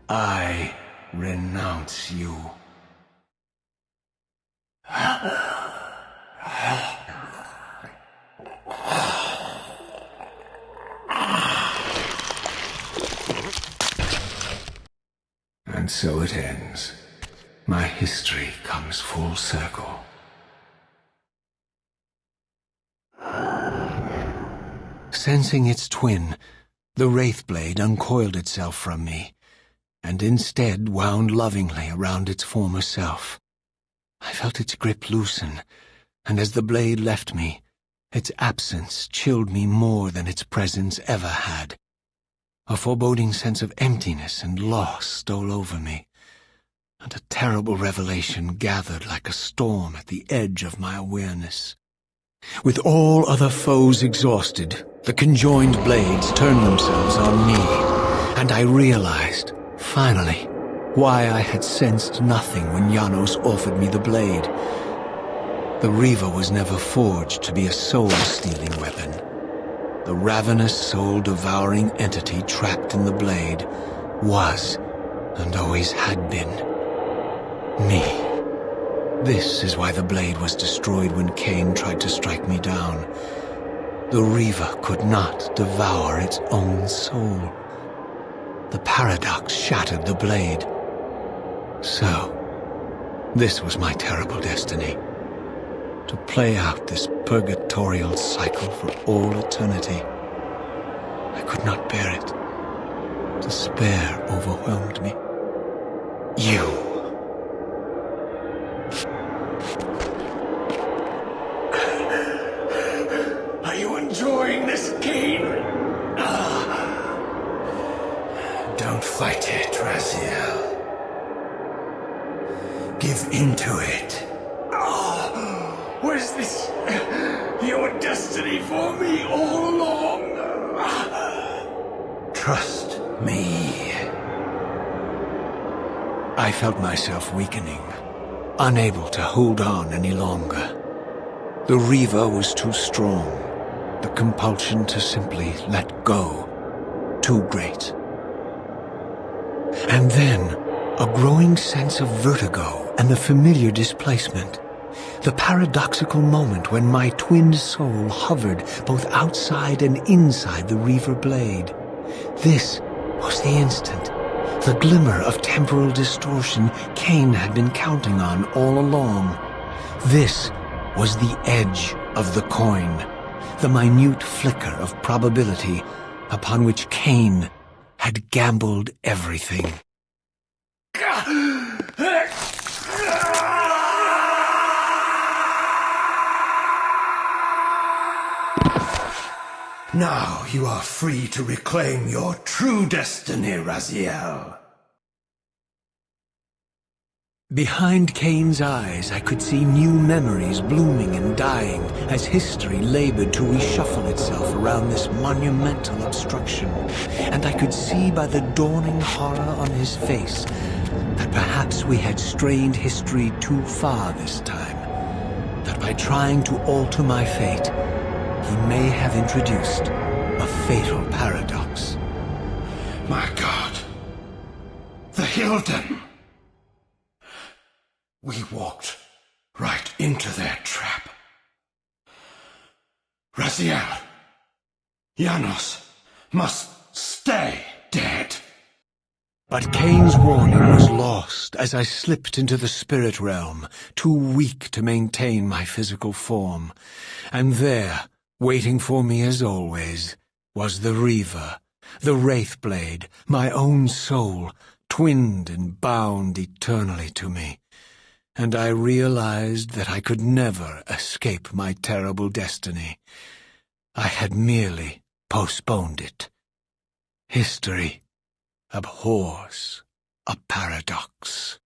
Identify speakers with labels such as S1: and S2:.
S1: I renounce you. And so it ends. My history comes full circle. Sensing its twin, the Wraithblade uncoiled itself from me, and instead wound lovingly around its former self. I felt its grip loosen, and as the blade left me, its absence chilled me more than its presence ever had. A foreboding sense of emptiness and loss stole over me, and a terrible revelation gathered like a storm at the edge of my awareness. With all other foes exhausted, the conjoined blades turned themselves on me, and I realized, finally, why I had sensed nothing when Janos offered me the blade. The Reaver was never forged to be a soul-stealing weapon. The ravenous, soul-devouring entity trapped in the blade was, and always had been, me. This is why the blade was destroyed when Kain tried to strike me down. The Reaver could not devour its own soul. The paradox shattered the blade. So, this was my terrible destiny. To play out this purgatorial cycle for all eternity. I could not bear it. Despair overwhelmed me. You. Are you enjoying this, Kain? Don't fight it, Raziel. Give into it. Was this your destiny for me all along? Trust me. I felt myself weakening, unable to hold on any longer. The Reaver was too strong. The compulsion to simply let go, too great. And then, a growing sense of vertigo and the familiar displacement. The paradoxical moment when my twin soul hovered both outside and inside the Reaver blade. This was the instant, the glimmer of temporal distortion Kain had been counting on all along. This was the edge of the coin, the minute flicker of probability upon which Kain had gambled everything. Now you are free to reclaim your true destiny, Raziel. Behind Kain's eyes, I could see new memories blooming and dying as history labored to reshuffle itself around this monumental obstruction. And I could see by the dawning horror on his face that perhaps we had strained history too far this time. That by trying to alter my fate, he may have introduced a fatal paradox. My God! The Hilden! We walked right into their trap. Raziel, Janos must stay dead. But Kain's warning was lost as I slipped into the spirit realm, too weak to maintain my physical form. And there, waiting for me as always, was the Reaver, the Wraithblade, my own soul, twinned and bound eternally to me. And I realized that I could never escape my terrible destiny. I had merely postponed it. History abhors a paradox.